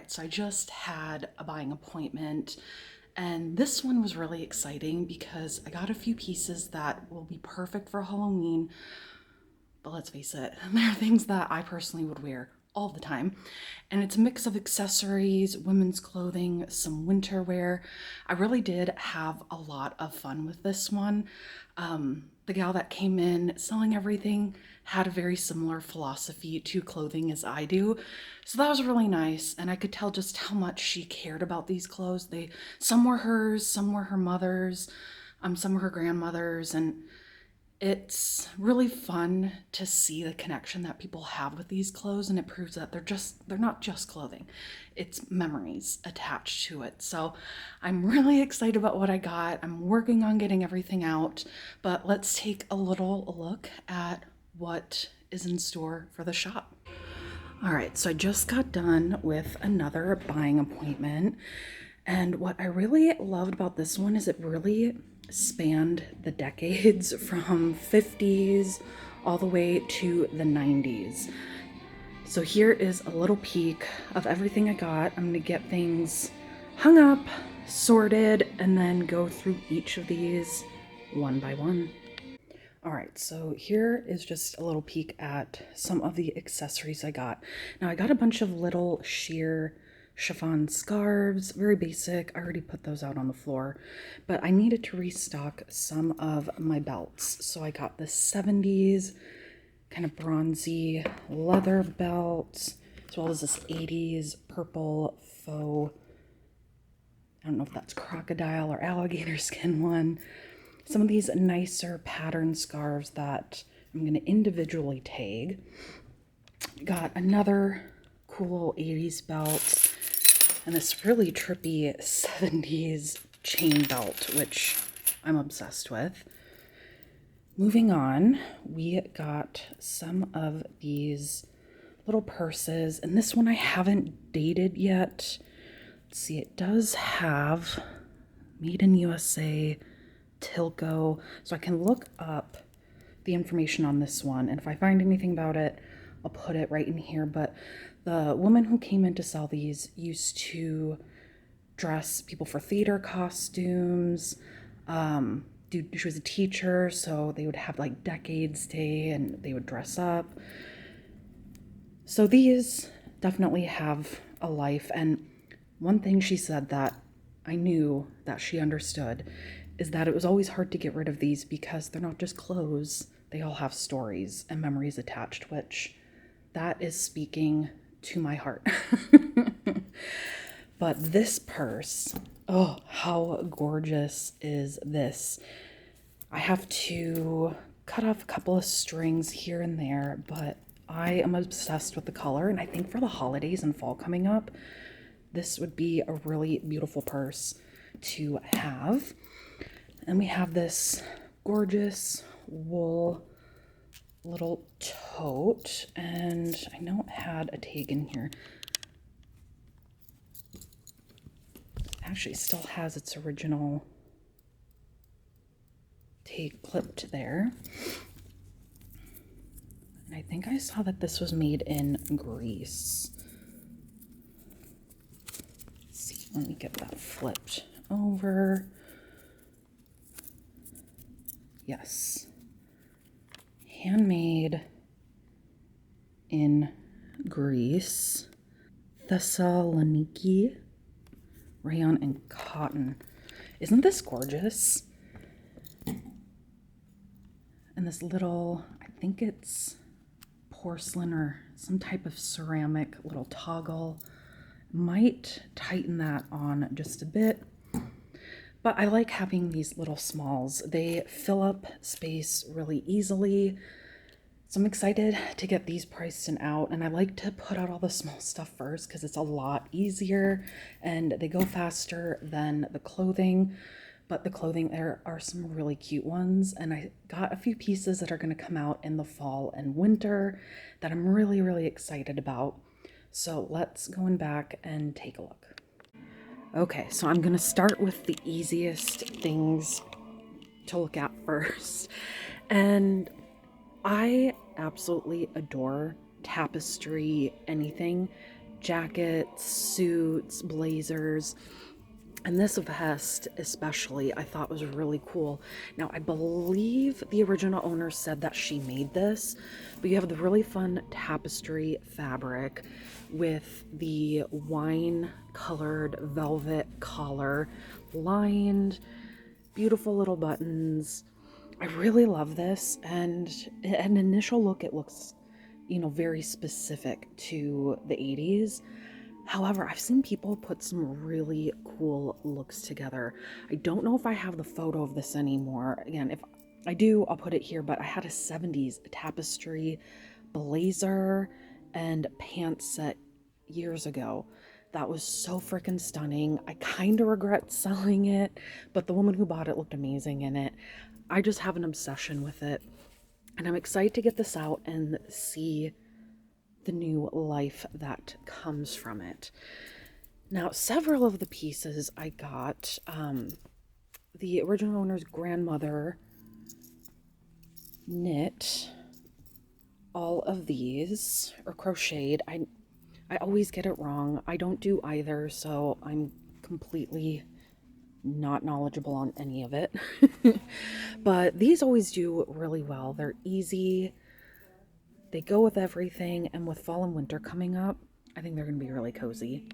right, so I just had a buying appointment, and this one was really exciting because I got a few pieces that will be perfect for Halloween. But let's face it, there are things that I personally would wear all the time. And it's a mix of accessories, women's clothing, some winter wear. I really did have a lot of fun with this one. The gal that came in selling everything had a very similar philosophy to clothing as I do. So that was really nice. And I could tell just how much she cared about these clothes. Some were hers, some were her mother's, some were her grandmother's, and it's really fun to see the connection that people have with these clothes, and it proves that they're not just clothing. It's memories attached to it. So I'm really excited about what I got. I'm working on getting everything out, but let's take a little look at what is in store for the shop. All right, so I just got done with another buying appointment, and what I really loved about this one is it really spanned the decades from 50s all the way to the 90s. So here is a little peek of everything I got. I'm gonna get things hung up, sorted, and then go through each of these one by one. All right, so here is just a little peek at some of the accessories I got. Now I got a bunch of little sheer chiffon scarves, very basic. I already put those out on the floor, but I needed to restock some of my belts. So I got the 70s kind of bronzy leather belt, as well as this 80s purple faux, I don't know if that's crocodile or alligator skin one. Some of these nicer pattern scarves that I'm going to individually tag. Got another cool 80s belt and this really trippy 70s chain belt, which I'm obsessed with. Moving on, we got some of these little purses, and this one I haven't dated yet. Let's see, it does have Made in USA Tilco, so I can look up the information on this one, and if I find anything about it, I'll put it right in here. But the woman who came in to sell these used to dress people for theater costumes. She was a teacher, so they would have like Decades Day and they would dress up. So these definitely have a life, and one thing she said that I knew that she understood is that it was always hard to get rid of these because they're not just clothes, they all have stories and memories attached, which that is speaking to my heart. But this purse, oh, how gorgeous is this? I have to cut off a couple of strings here and there, but I am obsessed with the color, and I think for the holidays and fall coming up, this would be a really beautiful purse to have. And we have this gorgeous wool little tote, and I know it had a tag in here. It actually still has its original tag clipped there. And I think I saw that this was made in Greece. Let's see, let me get that flipped over. Yes. Handmade in Greece. Thessaloniki. Rayon and cotton. Isn't this gorgeous? And this little, I think it's porcelain or some type of ceramic little toggle. Might tighten that on just a bit. But I like having these little smalls. They fill up space really easily. So I'm excited to get these priced and out. And I like to put out all the small stuff first because it's a lot easier and they go faster than the clothing. But the clothing, there are some really cute ones. And I got a few pieces that are going to come out in the fall and winter that I'm really, really excited about. So let's go in back and take a look. Okay, so I'm going to start with the easiest things to look at first. And I absolutely adore tapestry, anything. jackets, suits, blazers. And this vest especially I thought was really cool. Now I believe the original owner said that she made this, but you have the really fun tapestry fabric with the wine colored velvet collar, lined, beautiful little buttons. I really love this, and an initial look it looks, you know, very specific to the 80s. However, I've seen people put some really cool looks together. I don't know if I have the photo of this anymore. Again, if I do, I'll put it here, but I had a 70s tapestry blazer and pants set years ago. That was so freaking stunning. I kind of regret selling it, but the woman who bought it looked amazing in it. I just have an obsession with it, and I'm excited to get this out and see the new life that comes from it. Now, several of the pieces I got, the original owner's grandmother knit all of these, or crocheted. I always get it wrong. I don't do either, so I'm completely not knowledgeable on any of it. But these always do really well. They're easy. They go with everything, and with fall and winter coming up, I think they're going to be really cozy.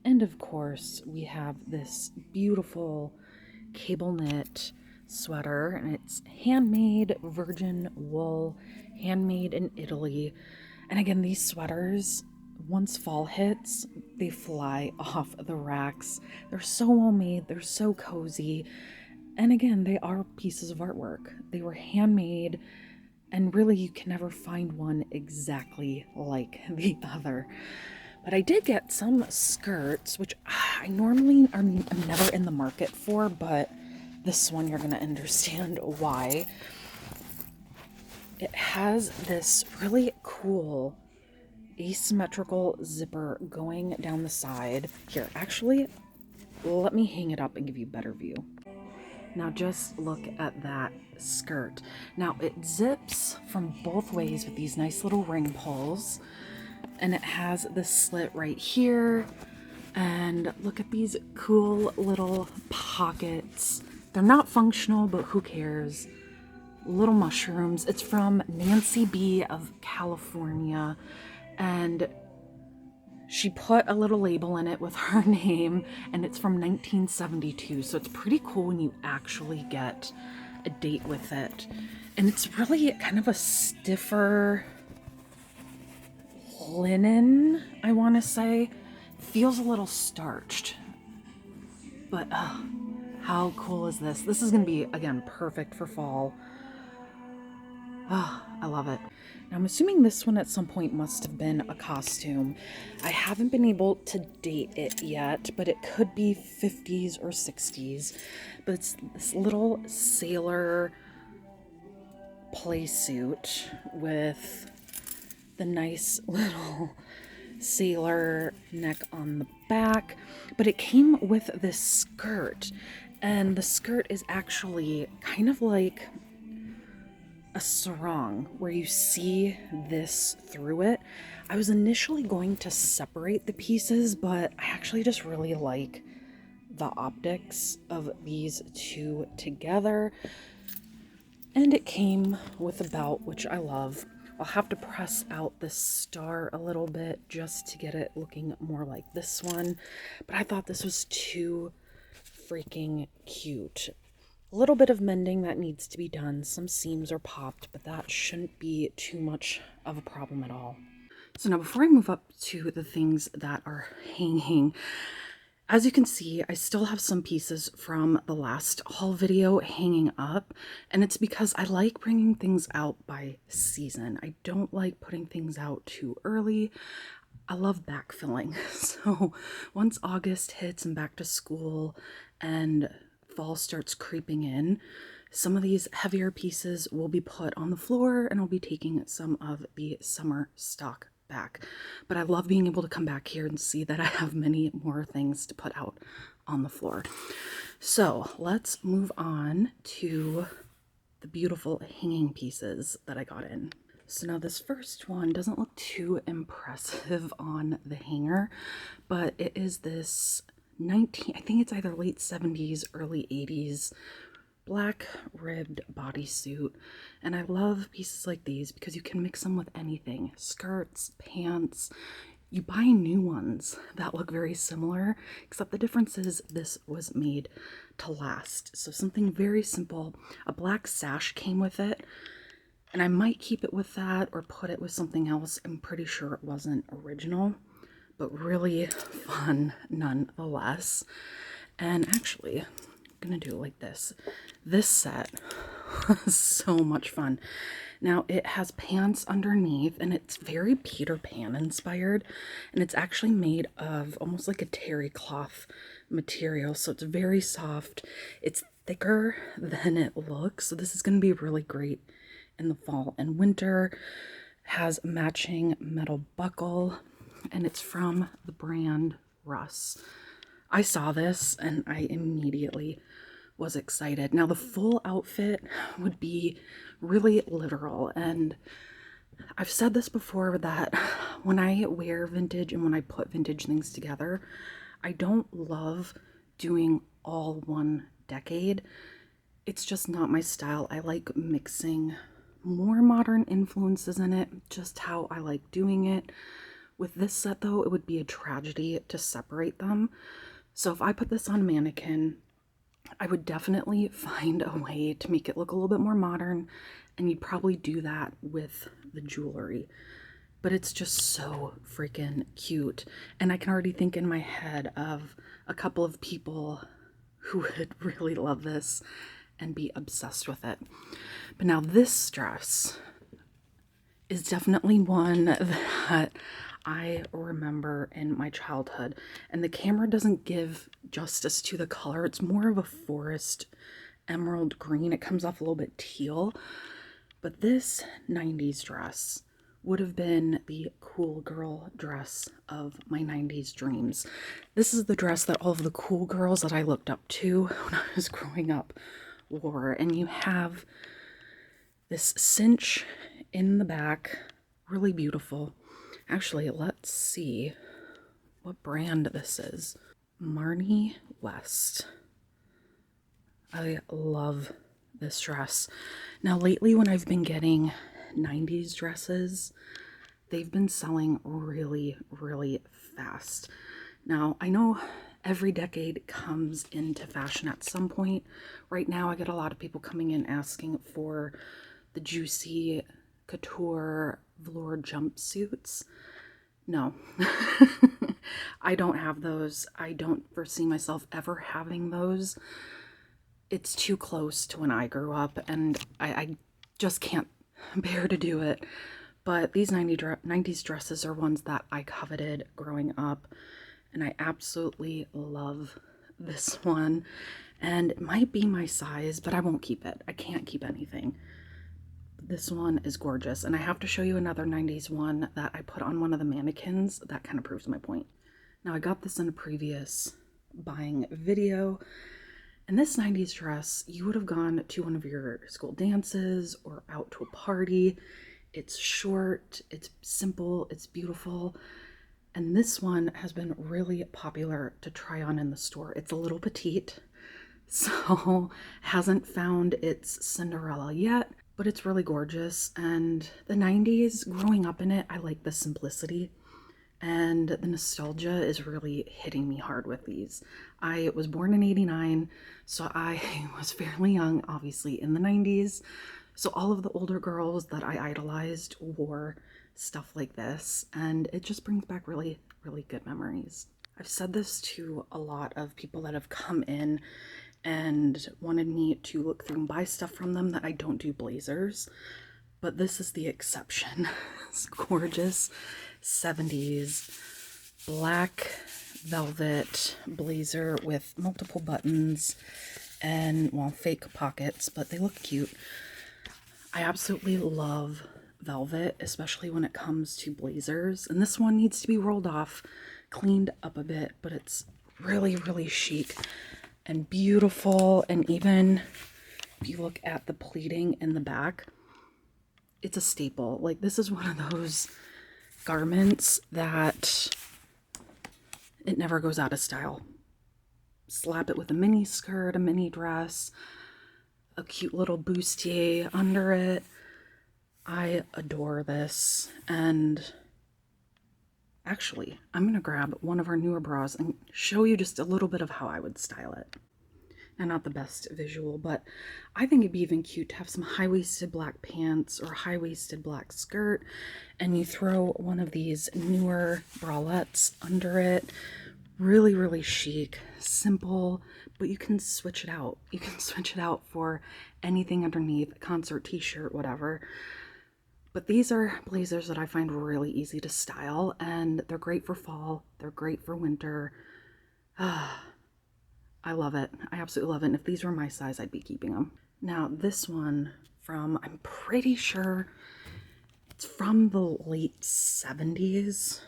And of course, we have this beautiful cable knit sweater, and it's handmade virgin wool, handmade in Italy. And again, these sweaters, once fall hits, they fly off the racks. They're so well made, they're so cozy. And again, they are pieces of artwork. They were handmade, and really you can never find one exactly like the other. But I did get some skirts, which I normally am never in the market for, but this one you're going to understand why. It has this really cool asymmetrical zipper going down the side. Here, actually, let me hang it up and give you a better view. Now just look at that skirt. Now it zips from both ways with these nice little ring pulls, and it has this slit right here, and look at these cool little pockets. They're not functional, but who cares? Little mushrooms. It's from Nancy B of California, and she put a little label in it with her name, and it's from 1972, so it's pretty cool when you actually get a date with it. And it's really kind of a stiffer linen, I want to say. Feels a little starched, but how cool is this? This is going to be, again, perfect for fall. I love it. Now, I'm assuming this one at some point must have been a costume. I haven't been able to date it yet, but it could be 50s or 60s. But it's this little sailor play suit with the nice little sailor neck on the back. But it came with this skirt, and the skirt is actually kind of like a sarong where you see this through it. I was initially going to separate the pieces, but I actually just really like the optics of these two together. And it came with a belt, which I love. I'll have to press out this star a little bit just to get it looking more like this one, but I thought this was too freaking cute. A little bit of mending that needs to be done. Some seams are popped, but that shouldn't be too much of a problem at all. So now before I move up to the things that are hanging, as you can see, I still have some pieces from the last haul video hanging up, and it's because I like bringing things out by season. I don't like putting things out too early. I love backfilling. So once August hits and back to school and fall starts creeping in, some of these heavier pieces will be put on the floor, and I'll be taking some of the summer stock back. But I love being able to come back here and see that I have many more things to put out on the floor. So let's move on to the beautiful hanging pieces that I got in. So now this first one doesn't look too impressive on the hanger, but it is this I think it's either late 70s, early 80s black ribbed bodysuit. And I love pieces like these because you can mix them with anything, skirts, pants. You buy new ones that look very similar, except the difference is this was made to last. So something very simple. A black sash came with it, and I might keep it with that or put it with something else. I'm pretty sure it wasn't original, but really fun nonetheless. And actually, I'm gonna do it like this. This set was so much fun. Now it has pants underneath and it's very Peter Pan inspired, and it's actually made of almost like a terry cloth material, so it's very soft. It's thicker than it looks, so this is going to be really great in the fall and winter. Has a matching metal buckle, and it's from the brand Russ. I saw this and I immediately was excited. Now the full outfit would be really literal, and I've said this before that when I wear vintage and when I put vintage things together, I don't love doing all one decade. It's just not my style. I like mixing more modern influences in it, just how I like doing it. With this set though, it would be a tragedy to separate them. So if I put this on a mannequin, I would definitely find a way to make it look a little bit more modern, and you'd probably do that with the jewelry. But it's just so freaking cute, and I can already think in my head of a couple of people who would really love this and be obsessed with it. But now this dress is definitely one that I remember in my childhood, and the camera doesn't give justice to the color. It's more of a forest emerald green. It comes off a little bit teal, but this 90s dress would have been the cool girl dress of my 90s dreams. This is the dress that all of the cool girls that I looked up to when I was growing up wore, and you have this cinch in the back, really beautiful. Actually, let's see what brand this is. Marnie West. I love this dress. Now lately when I've been getting 90s dresses, they've been selling really, really fast. Now I know every decade comes into fashion at some point. Right now I get a lot of people coming in asking for the juicy couture velour jumpsuits. No, I don't have those. I don't foresee myself ever having those. It's too close to when I grew up, and I just can't bear to do it. But these 90s dresses are ones that I coveted growing up, and I absolutely love this one. And it might be my size, but I won't keep it. I can't keep anything. This one is gorgeous, and I have to show you another 90s one that I put on one of the mannequins that kind of proves my point. Now I got this in a previous buying video, and this 90s dress, you would have gone to one of your school dances or out to a party. It's short, it's simple, it's beautiful, and this one has been really popular to try on in the store. It's a little petite, so hasn't found its Cinderella yet, but it's really gorgeous. And the 90s, growing up in it, I like the simplicity, and the nostalgia is really hitting me hard with these. I was born in 89, so I was fairly young, obviously, in the 90s. So all of the older girls that I idolized wore stuff like this, and it just brings back really, really good memories. I've said this to a lot of people that have come in and wanted me to look through and buy stuff from them that I don't do blazers, but this is the exception. It's gorgeous 70s black velvet blazer with multiple buttons and, well, fake pockets, but they look cute. I absolutely love velvet, especially when it comes to blazers, and this one needs to be rolled off, cleaned up a bit, but it's really, really chic and beautiful. And even if you look at the pleating in the back, it's a staple. Like, this is one of those garments that it never goes out of style. Slap it with a mini skirt, a mini dress, a cute little bustier under it. I adore this. And actually, I'm going to grab one of our newer bras and show you just a little bit of how I would style it. And not the best visual, but I think it'd be even cute to have some high-waisted black pants or high-waisted black skirt, and you throw one of these newer bralettes under it. Really, really chic, simple, but you can switch it out. You can switch it out for anything underneath, a concert t-shirt, whatever. But these are blazers that I find really easy to style, and they're great for fall. They're great for winter. I love it. I absolutely love it. And if these were my size, I'd be keeping them. Now, this one from, I'm pretty sure it's from the late 70s.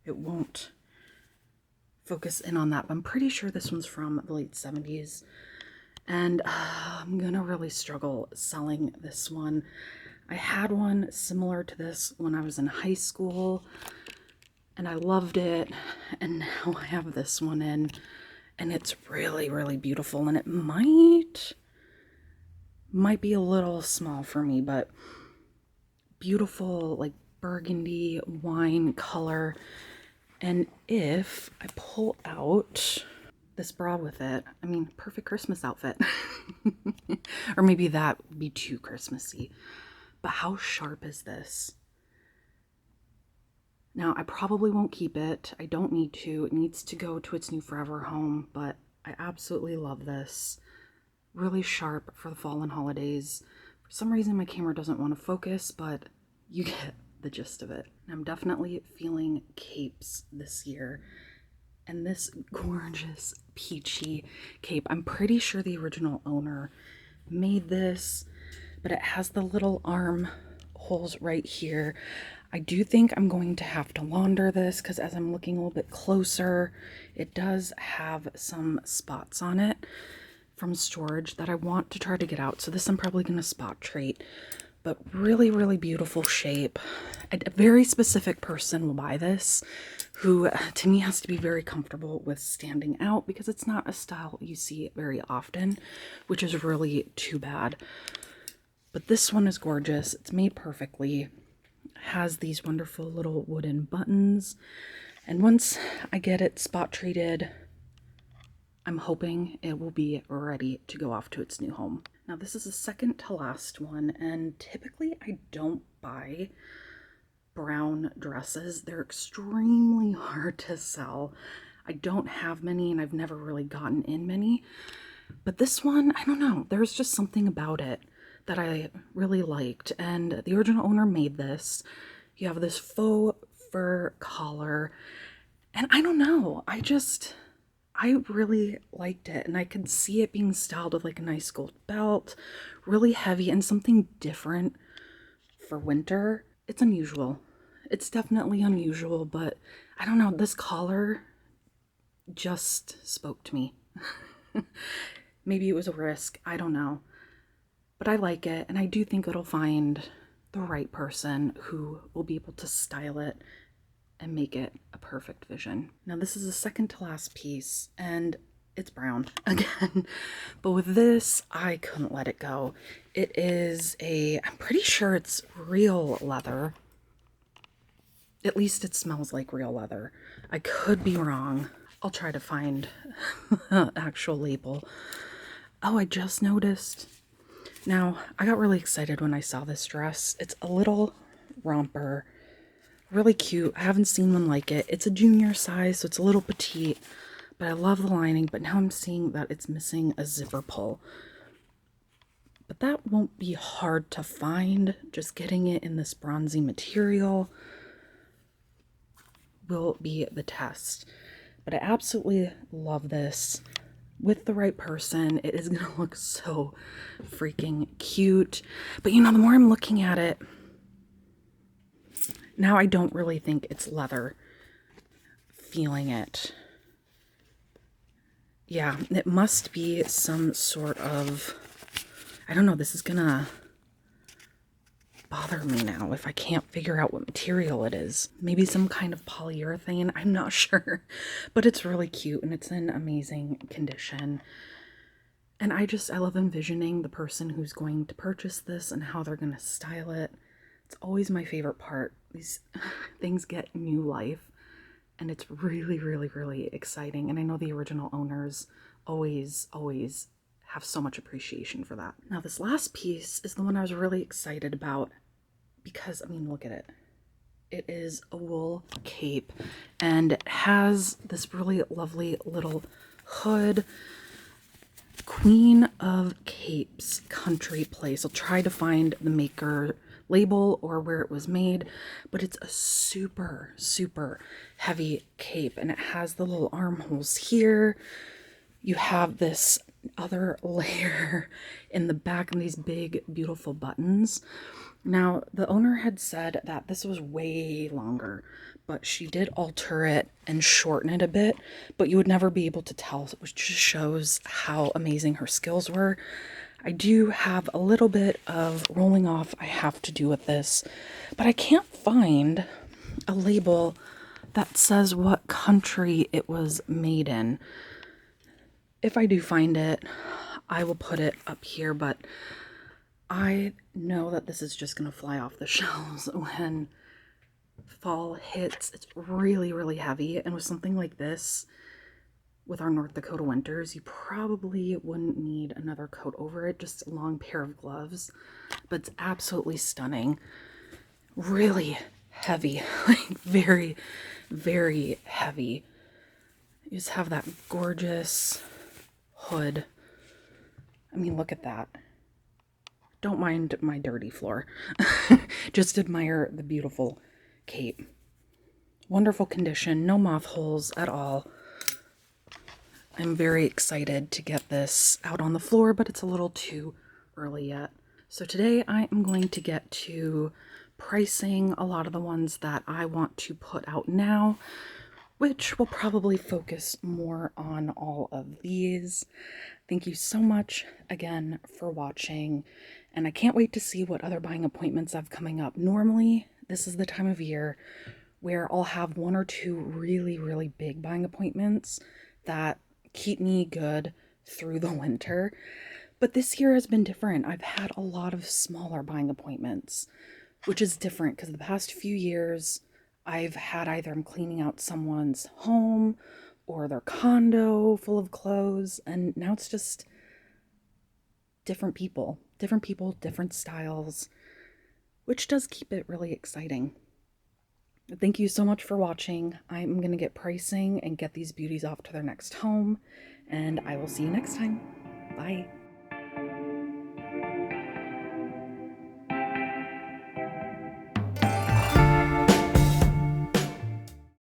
It won't focus in on that, but I'm pretty sure this one's from the late 70s. And I'm gonna really struggle selling this one. I had one similar to this when I was in high school, and I loved it. And now I have this one in. And it's really, really beautiful, and it might be a little small for me, but beautiful, like burgundy wine color. And if I pull out this bra with it, I mean, perfect Christmas outfit. Or maybe that would be too Christmassy. But how sharp is this? Now, I probably won't keep it. I don't need to. It needs to go to its new forever home, but I absolutely love this. Really sharp for the fall and holidays. For some reason, my camera doesn't want to focus, but you get the gist of it. I'm definitely feeling capes this year. And this gorgeous peachy cape, I'm pretty sure the original owner made this, but it has the little arm holes right here. I do think I'm going to have to launder this because as I'm looking a little bit closer, it does have some spots on it from storage that I want to try to get out. So this I'm probably going to spot treat, but really, really beautiful shape. A very specific person will buy this who to me has to be very comfortable with standing out because it's not a style you see very often, which is really too bad. But this one is gorgeous. It's made perfectly. Has these wonderful little wooden buttons, and once I get it spot treated, I'm hoping it will be ready to go off to its new home. Now this is the second to last one, and typically I don't buy brown dresses. They're extremely hard to sell. I don't have many, and I've never really gotten in many, but this one, I don't know, there's just something about it that I really liked, and the original owner made this. You have this faux fur collar, and I don't know, I really liked it, and I could see it being styled with like a nice gold belt, really heavy, and something different for winter. It's unusual. It's definitely unusual, but I don't know, this collar just spoke to me. Maybe it was a risk, I don't know. But I like it, and I do think it'll find the right person who will be able to style it and make it a perfect vision. Now this is the second to last piece, and it's brown again, but with this, I couldn't let it go. It is I'm pretty sure it's real leather. At least it smells like real leather. I could be wrong. I'll try to find the actual label. Oh, I just noticed. Now, I got really excited when I saw this dress. It's a little romper, really cute. I haven't seen one like it. It's a junior size, so it's a little petite, but I love the lining, but now I'm seeing that it's missing a zipper pull. But that won't be hard to find. Just getting it in this bronzy material will be the test. But I absolutely love this. With the right person, it is gonna look so freaking cute. But you know, the more I'm looking at it, now I don't really think it's leather. Feeling it. Yeah, it must be some sort of, I don't know, this is gonna bother me now if I can't figure out what material it is. Maybe some kind of polyurethane, I'm not sure. But it's really cute and it's in amazing condition. And I love envisioning the person who's going to purchase this and how they're going to style it. It's always my favorite part. These things get new life, and it's really, really, really exciting. And I know the original owners always have so much appreciation for that. Now, this last piece is the one I was really excited about because, I mean, look at it. It is a wool cape, and it has this really lovely little hood. Queen of Capes Country Place. I'll try to find the maker label or where it was made, but it's a super, super heavy cape, and it has the little armholes here. You have this other layer in the back and these big, beautiful buttons. Now, the owner had said that this was way longer, but she did alter it and shorten it a bit, but you would never be able to tell, which just shows how amazing her skills were. I do have a little bit of rolling off I have to do with this, but I can't find a label that says what country it was made in. If I do find it, I will put it up here, but I know that this is just going to fly off the shelves when fall hits. It's really, really heavy, and with something like this, with our North Dakota winters, you probably wouldn't need another coat over it, just a long pair of gloves, but it's absolutely stunning. Really heavy, like very, very heavy. You just have that gorgeous hood. I mean, look at that. Don't mind my dirty floor. Just admire the beautiful cape. Wonderful condition, no moth holes at all. I'm very excited to get this out on the floor, but it's a little too early yet. So today I am going to get to pricing a lot of the ones that I want to put out now, which will probably focus more on all of these. Thank you so much again for watching, and I can't wait to see what other buying appointments I have coming up. Normally, this is the time of year where I'll have one or two really, really big buying appointments that keep me good through the winter. But this year has been different. I've had a lot of smaller buying appointments, which is different because the past few years I've had either I'm cleaning out someone's home or their condo full of clothes, and now it's just different people, different styles, which does keep it really exciting. Thank you so much for watching. I'm going to get pricing and get these beauties off to their next home, and I will see you next time. Bye.